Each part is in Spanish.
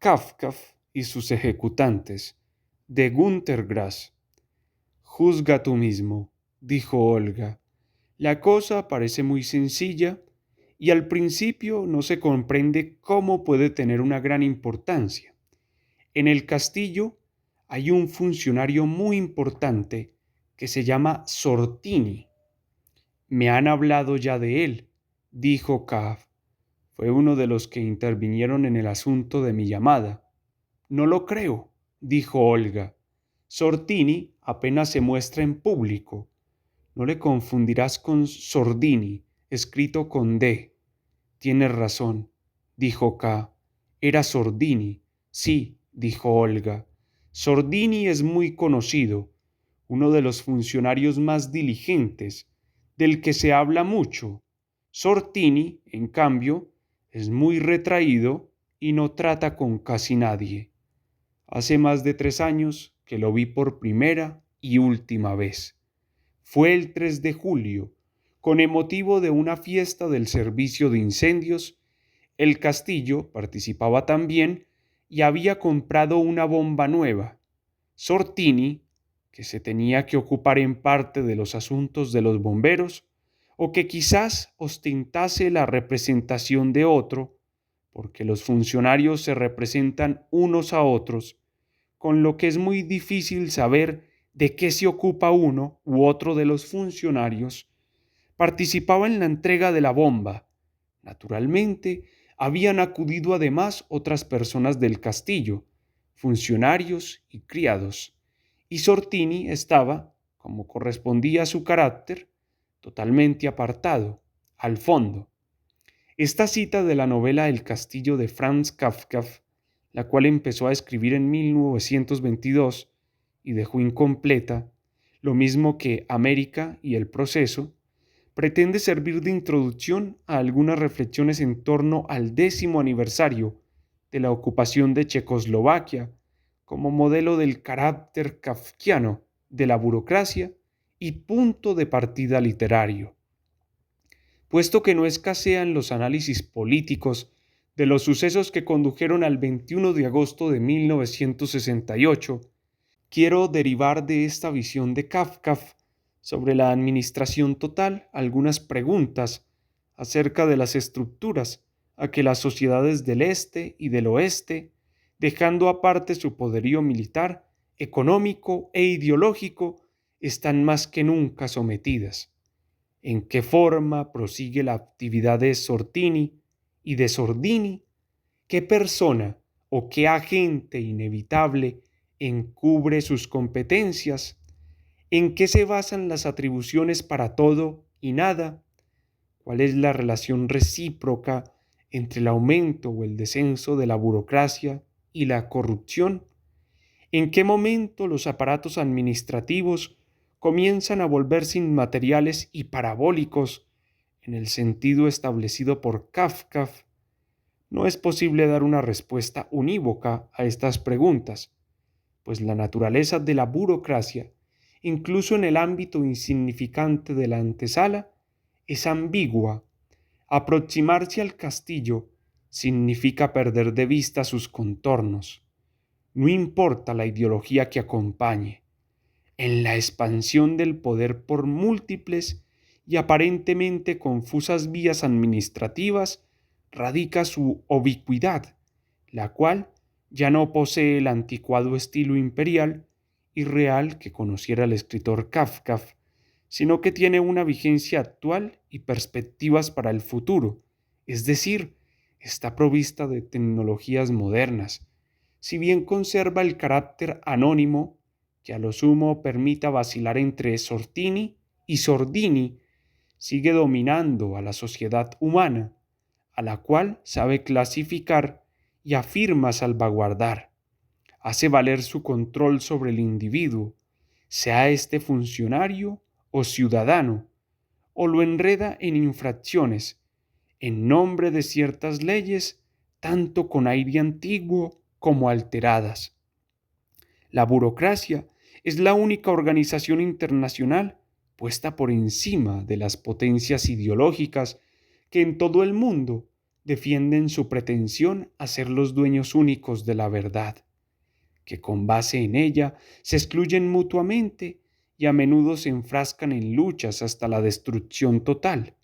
Kafka y sus ejecutantes, de Günter Grass. Juzga tú mismo, dijo Olga. La cosa parece muy sencilla y al principio no se comprende cómo puede tener una gran importancia. En el castillo hay un funcionario muy importante que se llama Sortini. Me han hablado ya de él, dijo Kav. Fue uno de los que intervinieron en el asunto de mi llamada. No lo creo, dijo Olga. Sortini apenas se muestra en público. No le confundirás con Sordini, escrito con D. Tienes razón, dijo K. Era Sordini. Sí, dijo Olga. Sordini es muy conocido, uno de los funcionarios más diligentes, del que se habla mucho. Sortini, en cambio, es muy retraído y no trata con casi nadie. Hace más de 3 años que lo vi por primera y última vez. Fue el 3 de julio, con emotivo de una fiesta del servicio de incendios. El castillo participaba también y había comprado una bomba nueva. Sortini, que se tenía que ocupar en parte de los asuntos de los bomberos, o que quizás ostentase la representación de otro, porque los funcionarios se representan unos a otros, con lo que es muy difícil saber de qué se ocupa uno u otro de los funcionarios, participaba en la entrega de la bomba. Naturalmente, habían acudido además otras personas del castillo, funcionarios y criados, y Sortini estaba, como correspondía a su carácter, totalmente apartado, al fondo. Esta cita de la novela El castillo de Franz Kafka, la cual empezó a escribir en 1922 y dejó incompleta, lo mismo que América y el proceso, pretende servir de introducción a algunas reflexiones en torno al 10º aniversario de la ocupación de Checoslovaquia como modelo del carácter kafkiano de la burocracia y punto de partida literario. Puesto que no escasean los análisis políticos de los sucesos que condujeron al 21 de agosto de 1968, quiero derivar de esta visión de Kafka sobre la administración total algunas preguntas acerca de las estructuras a que las sociedades del este y del oeste, dejando aparte su poderío militar, económico e ideológico, están más que nunca sometidas. ¿En qué forma prosigue la actividad de Sortini y de Sordini? ¿Qué persona o qué agente inevitable encubre sus competencias? ¿En qué se basan las atribuciones para todo y nada? ¿Cuál es la relación recíproca entre el aumento o el descenso de la burocracia y la corrupción? ¿En qué momento los aparatos administrativos comienzan a volverse inmateriales y parabólicos en el sentido establecido por Kafka? No es posible dar una respuesta unívoca a estas preguntas, pues la naturaleza de la burocracia, incluso en el ámbito insignificante de la antesala, es ambigua. Aproximarse al castillo significa perder de vista sus contornos. No importa la ideología que acompañe. En la expansión del poder por múltiples y aparentemente confusas vías administrativas radica su ubicuidad, la cual ya no posee el anticuado estilo imperial y real que conociera el escritor Kafka, sino que tiene una vigencia actual y perspectivas para el futuro, es decir, está provista de tecnologías modernas, si bien conserva el carácter anónimo que a lo sumo permita vacilar entre Sortini y Sordini, sigue dominando a la sociedad humana, a la cual sabe clasificar y afirma salvaguardar. Hace valer su control sobre el individuo, sea este funcionario o ciudadano, o lo enreda en infracciones, en nombre de ciertas leyes, tanto con aire antiguo como alteradas. La burocracia es la única organización internacional puesta por encima de las potencias ideológicas que en todo el mundo defienden su pretensión a ser los dueños únicos de la verdad, que con base en ella se excluyen mutuamente y a menudo se enfrascan en luchas hasta la destrucción total.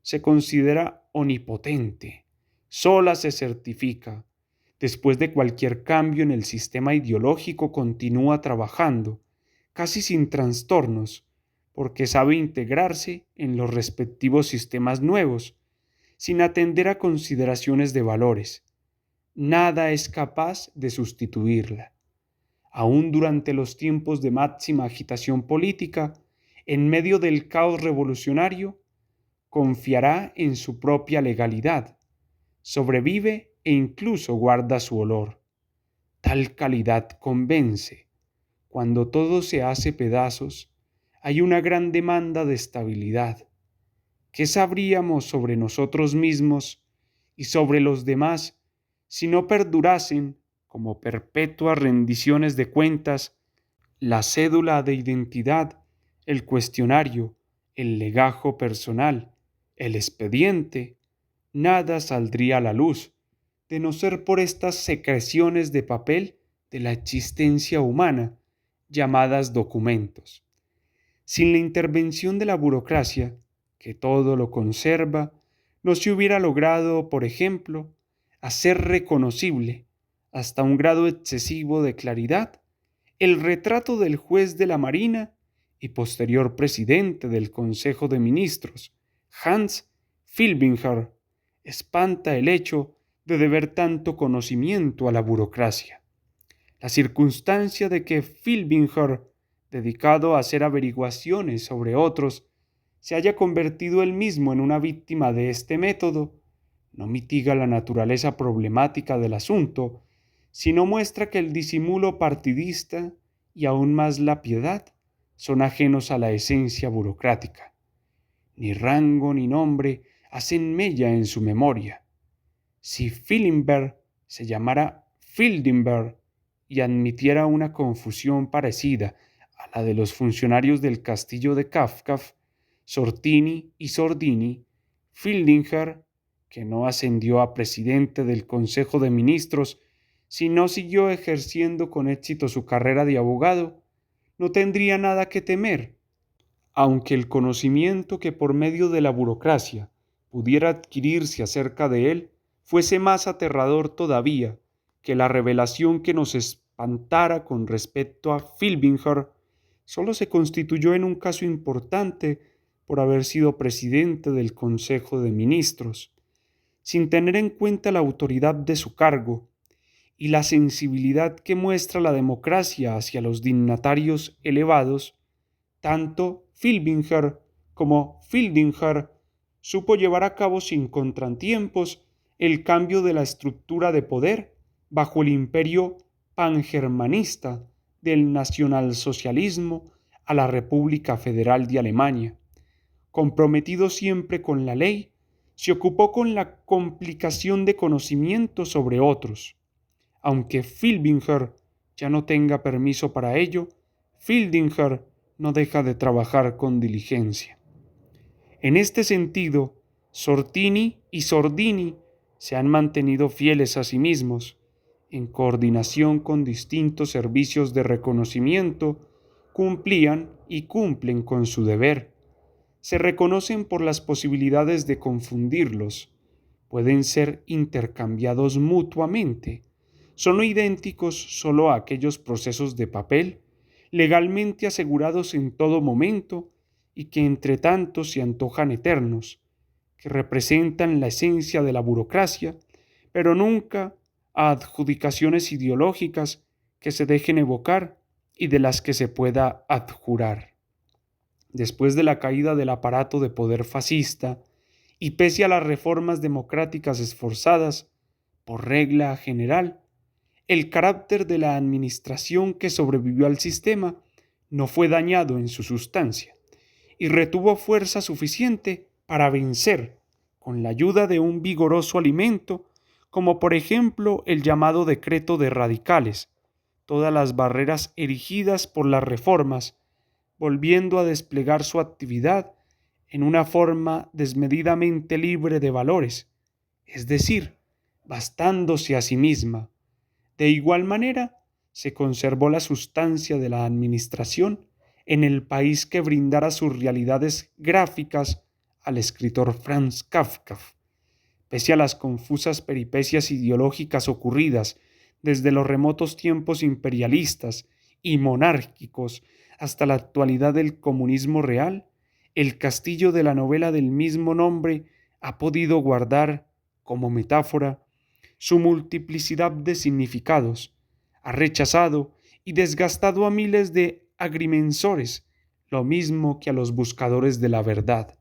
Se considera omnipotente, sola se certifica. Después de cualquier cambio en el sistema ideológico continúa trabajando, casi sin trastornos, porque sabe integrarse en los respectivos sistemas nuevos, sin atender a consideraciones de valores. Nada es capaz de sustituirla. Aún durante los tiempos de máxima agitación política, en medio del caos revolucionario, confiará en su propia legalidad, sobrevive e incluso guarda su olor. Tal calidad convence. Cuando todo se hace pedazos, hay una gran demanda de estabilidad. ¿Qué sabríamos sobre nosotros mismos y sobre los demás si no perdurasen, como perpetuas rendiciones de cuentas, la cédula de identidad, el cuestionario, el legajo personal, el expediente? Nada saldría a la luz, de no ser por estas secreciones de papel de la existencia humana, llamadas documentos. Sin la intervención de la burocracia, que todo lo conserva, no se hubiera logrado, por ejemplo, hacer reconocible, hasta un grado excesivo de claridad, el retrato del juez de la Marina y posterior presidente del Consejo de Ministros, Hans Filbinger. Espanta el hecho de deber tanto conocimiento a la burocracia. La circunstancia de que Filbinger, dedicado a hacer averiguaciones sobre otros, se haya convertido él mismo en una víctima de este método, no mitiga la naturaleza problemática del asunto, sino muestra que el disimulo partidista y aún más la piedad son ajenos a la esencia burocrática. Ni rango ni nombre hacen mella en su memoria. Si Filbenberg se llamara Fildenberg y admitiera una confusión parecida a la de los funcionarios del castillo de Kafka, Sortini y Sordini, Fildinger, que no ascendió a presidente del Consejo de Ministros, sino siguió ejerciendo con éxito su carrera de abogado, no tendría nada que temer, aunque el conocimiento que por medio de la burocracia pudiera adquirirse acerca de él fuese más aterrador todavía que la revelación que nos espantara con respecto a Filbinger. Solo se constituyó en un caso importante por haber sido presidente del Consejo de Ministros, sin tener en cuenta la autoridad de su cargo y la sensibilidad que muestra la democracia hacia los dignatarios elevados. Tanto Filbinger como Fildinger supo llevar a cabo sin contratiempos el cambio de la estructura de poder bajo el imperio pangermanista del nacionalsocialismo a la República Federal de Alemania. Comprometido siempre con la ley, se ocupó con la complicación de conocimiento sobre otros. Aunque Filbinger ya no tenga permiso para ello, Fildinger no deja de trabajar con diligencia. En este sentido, Sortini y Sordini se han mantenido fieles a sí mismos, en coordinación con distintos servicios de reconocimiento, cumplían y cumplen con su deber. Se reconocen por las posibilidades de confundirlos, pueden ser intercambiados mutuamente, son idénticos solo a aquellos procesos de papel, legalmente asegurados en todo momento y que entre tanto se antojan eternos, que representan la esencia de la burocracia, pero nunca a adjudicaciones ideológicas que se dejen evocar y de las que se pueda adjurar. Después de la caída del aparato de poder fascista, y pese a las reformas democráticas esforzadas, por regla general, el carácter de la administración que sobrevivió al sistema no fue dañado en su sustancia y retuvo fuerza suficiente para vencer, con la ayuda de un vigoroso alimento, como por ejemplo el llamado decreto de radicales, todas las barreras erigidas por las reformas, volviendo a desplegar su actividad en una forma desmedidamente libre de valores, es decir, bastándose a sí misma. De igual manera, se conservó la sustancia de la administración en el país que brindara sus realidades gráficas al escritor Franz Kafka. Pese a las confusas peripecias ideológicas ocurridas desde los remotos tiempos imperialistas y monárquicos hasta la actualidad del comunismo real, el castillo de la novela del mismo nombre ha podido guardar, como metáfora, su multiplicidad de significados, ha rechazado y desgastado a miles de agrimensores, lo mismo que a los buscadores de la verdad.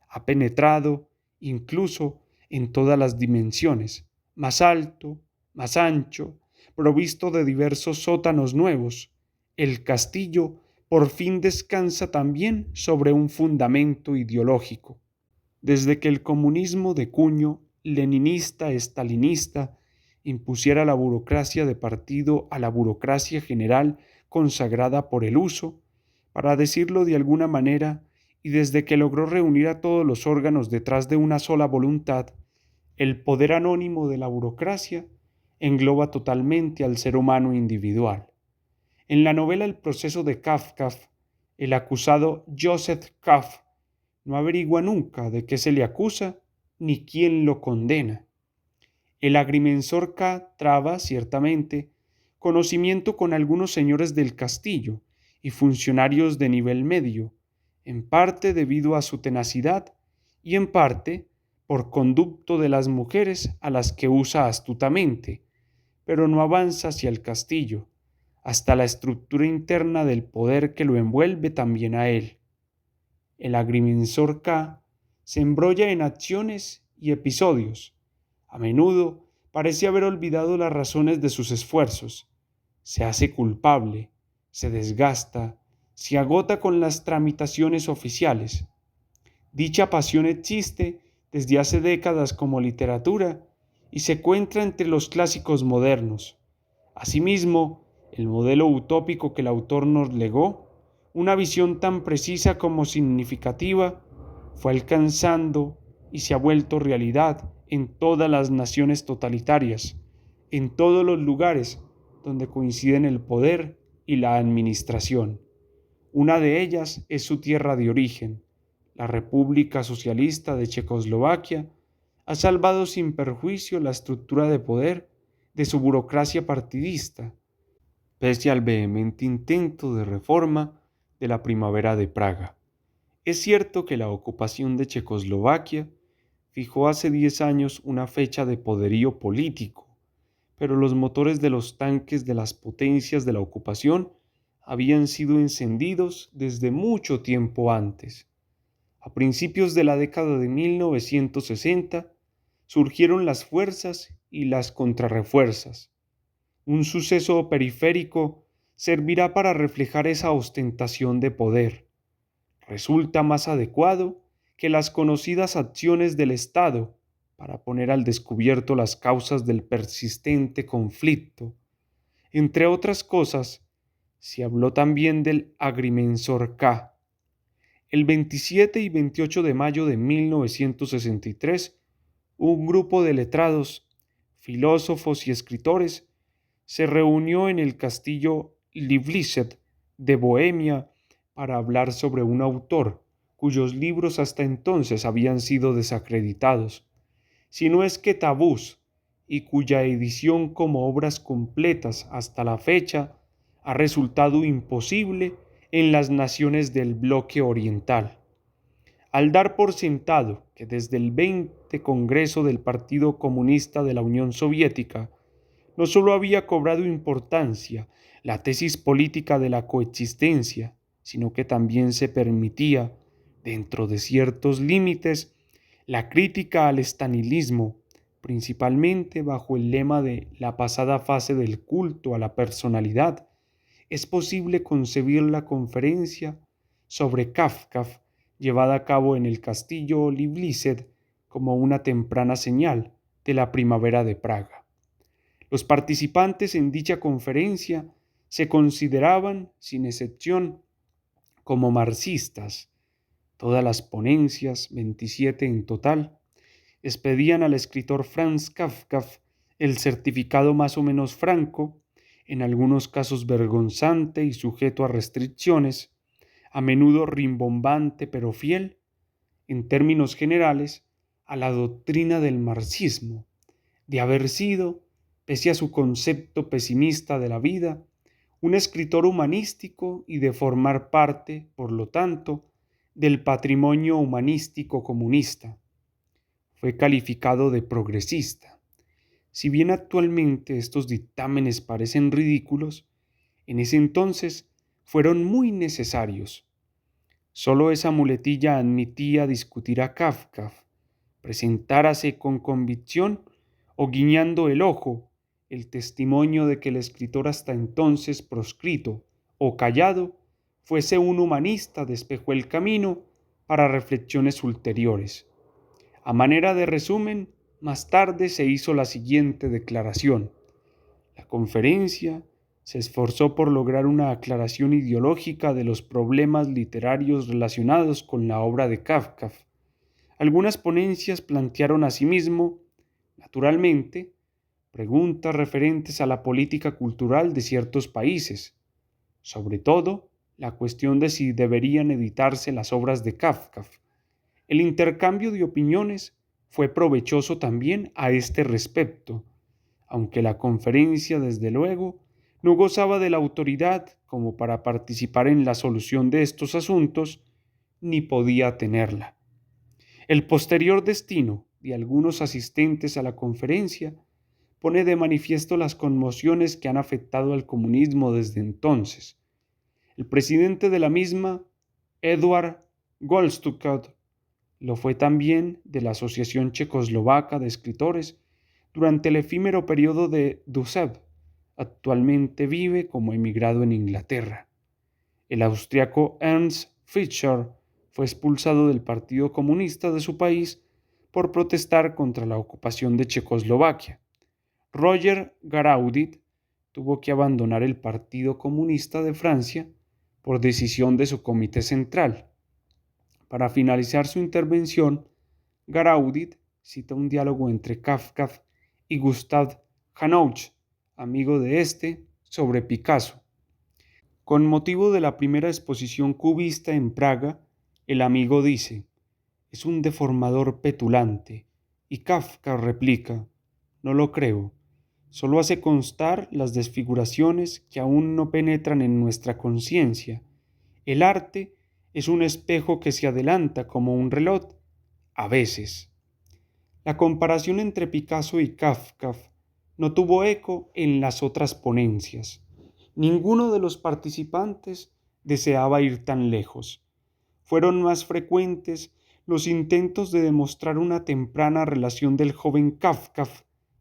Ha penetrado, incluso, en todas las dimensiones, más alto, más ancho, provisto de diversos sótanos nuevos. El castillo por fin descansa también sobre un fundamento ideológico. Desde que el comunismo de cuño leninista-estalinista impusiera la burocracia de partido a la burocracia general consagrada por el uso, para decirlo de alguna manera, y desde que logró reunir a todos los órganos detrás de una sola voluntad, el poder anónimo de la burocracia engloba totalmente al ser humano individual. En la novela El proceso de Kafka, el acusado Joseph K. no averigua nunca de qué se le acusa ni quién lo condena. El agrimensor K traba, ciertamente, conocimiento con algunos señores del castillo y funcionarios de nivel medio, en parte debido a su tenacidad y en parte por conducto de las mujeres a las que usa astutamente, pero no avanza hacia el castillo, hasta la estructura interna del poder que lo envuelve también a él. El agrimensor K se embrolla en acciones y episodios. A menudo parece haber olvidado las razones de sus esfuerzos. Se hace culpable, se desgasta, se agota con las tramitaciones oficiales. Dicha pasión existe desde hace décadas como literatura y se encuentra entre los clásicos modernos. Asimismo, el modelo utópico que el autor nos legó, una visión tan precisa como significativa, fue alcanzando y se ha vuelto realidad en todas las naciones totalitarias, en todos los lugares donde coinciden el poder y la administración. Una de ellas es su tierra de origen, la República Socialista de Checoslovaquia, ha salvado sin perjuicio la estructura de poder de su burocracia partidista, pese al vehemente intento de reforma de la Primavera de Praga. Es cierto que la ocupación de Checoslovaquia fijó hace 10 años una fecha de poderío político, pero los motores de los tanques de las potencias de la ocupación habían sido encendidos desde mucho tiempo antes. A principios de la década de 1960 surgieron las fuerzas y las contrarrefuerzas. Un suceso periférico servirá para reflejar esa ostentación de poder. Resulta más adecuado que las conocidas acciones del Estado para poner al descubierto las causas del persistente conflicto. Entre otras cosas, se habló también del agrimensor K. El 27 y 28 de mayo de 1963, un grupo de letrados, filósofos y escritores se reunió en el castillo Liblice de Bohemia para hablar sobre un autor cuyos libros hasta entonces habían sido desacreditados, si no es que tabús, y cuya edición como obras completas hasta la fecha ha resultado imposible en las naciones del bloque oriental. Al dar por sentado que desde el 20 Congreso del Partido Comunista de la Unión Soviética no solo había cobrado importancia la tesis política de la coexistencia, sino que también se permitía, dentro de ciertos límites, la crítica al estalinismo, principalmente bajo el lema de la pasada fase del culto a la personalidad, es posible concebir la conferencia sobre Kafka llevada a cabo en el castillo Liblice como una temprana señal de la primavera de Praga. Los participantes en dicha conferencia se consideraban, sin excepción, como marxistas. Todas las ponencias, 27 en total, expedían al escritor Franz Kafka el certificado más o menos franco, en algunos casos vergonzante y sujeto a restricciones, a menudo rimbombante pero fiel, en términos generales, a la doctrina del marxismo, de haber sido, pese a su concepto pesimista de la vida, un escritor humanístico y de formar parte, por lo tanto, del patrimonio humanístico comunista. Fue calificado de progresista. Si bien actualmente estos dictámenes parecen ridículos, en ese entonces fueron muy necesarios. Solo esa muletilla admitía discutir a Kafka, presentárase con convicción o guiñando el ojo, el testimonio de que el escritor hasta entonces proscrito o callado fuese un humanista despejó el camino para reflexiones ulteriores. A manera de resumen, más tarde se hizo la siguiente declaración. La conferencia se esforzó por lograr una aclaración ideológica de los problemas literarios relacionados con la obra de Kafka. Algunas ponencias plantearon asimismo, naturalmente, preguntas referentes a la política cultural de ciertos países, sobre todo la cuestión de si deberían editarse las obras de Kafka. El intercambio de opiniones fue provechoso también a este respecto, aunque la conferencia, desde luego, no gozaba de la autoridad como para participar en la solución de estos asuntos, ni podía tenerla. El posterior destino de algunos asistentes a la conferencia pone de manifiesto las conmociones que han afectado al comunismo desde entonces. El presidente de la misma, Eduard Goldstuckert, lo fue también de la Asociación Checoslovaca de Escritores durante el efímero periodo de Dusev. Actualmente vive como emigrado en Inglaterra. El austriaco Ernst Fischer fue expulsado del Partido Comunista de su país por protestar contra la ocupación de Checoslovaquia. Roger Garaudit tuvo que abandonar el Partido Comunista de Francia por decisión de su comité central. Para finalizar su intervención, Garaudit cita un diálogo entre Kafka y Gustav Hanouch, amigo de este, sobre Picasso. Con motivo de la primera exposición cubista en Praga, el amigo dice: «Es un deformador petulante», y Kafka replica: «No lo creo, solo hace constar las desfiguraciones que aún no penetran en nuestra conciencia. El arte es un espejo que se adelanta como un reloj, a veces». La comparación entre Picasso y Kafka no tuvo eco en las otras ponencias. Ninguno de los participantes deseaba ir tan lejos. Fueron más frecuentes los intentos de demostrar una temprana relación del joven Kafka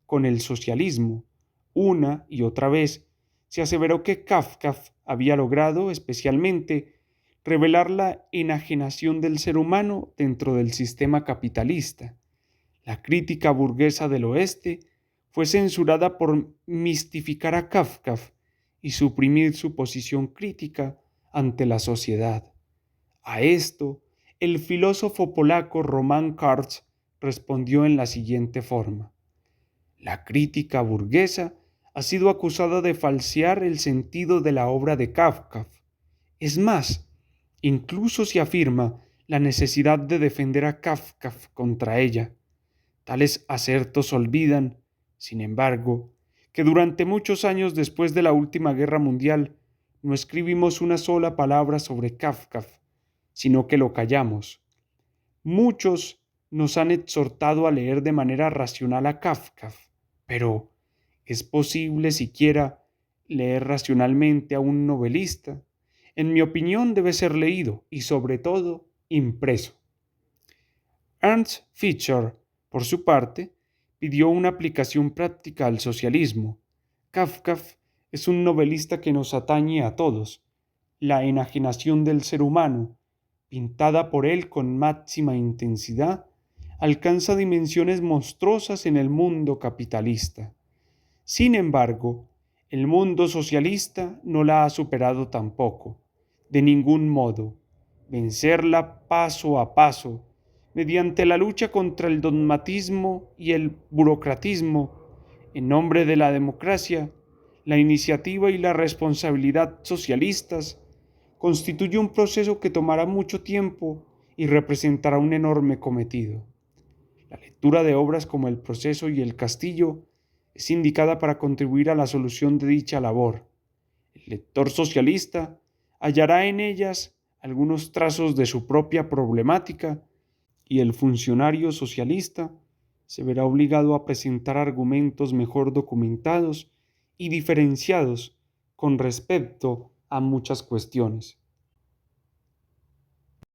con el socialismo. Una y otra vez se aseveró que Kafka había logrado, especialmente, revelar la enajenación del ser humano dentro del sistema capitalista. La crítica burguesa del oeste fue censurada por mistificar a Kafka y suprimir su posición crítica ante la sociedad. A esto, el filósofo polaco Roman Karcz respondió en la siguiente forma: «La crítica burguesa ha sido acusada de falsear el sentido de la obra de Kafka. Es más, incluso se afirma la necesidad de defender a Kafka contra ella. Tales asertos olvidan, sin embargo, que durante muchos años después de la última guerra mundial no escribimos una sola palabra sobre Kafka, sino que lo callamos. Muchos nos han exhortado a leer de manera racional a Kafka, pero ¿es posible siquiera leer racionalmente a un novelista? En mi opinión debe ser leído y sobre todo impreso». Ernst Fischer, por su parte, pidió una aplicación práctica al socialismo. Kafka es un novelista que nos atañe a todos. La enajenación del ser humano, pintada por él con máxima intensidad, alcanza dimensiones monstruosas en el mundo capitalista. Sin embargo, el mundo socialista no la ha superado tampoco, de ningún modo. Vencerla paso a paso, mediante la lucha contra el dogmatismo y el burocratismo, en nombre de la democracia, la iniciativa y la responsabilidad socialistas, constituye un proceso que tomará mucho tiempo y representará un enorme cometido. La lectura de obras como El Proceso y El Castillo es indicada para contribuir a la solución de dicha labor. El lector socialista hallará en ellas algunos trazos de su propia problemática y el funcionario socialista se verá obligado a presentar argumentos mejor documentados y diferenciados con respecto a muchas cuestiones.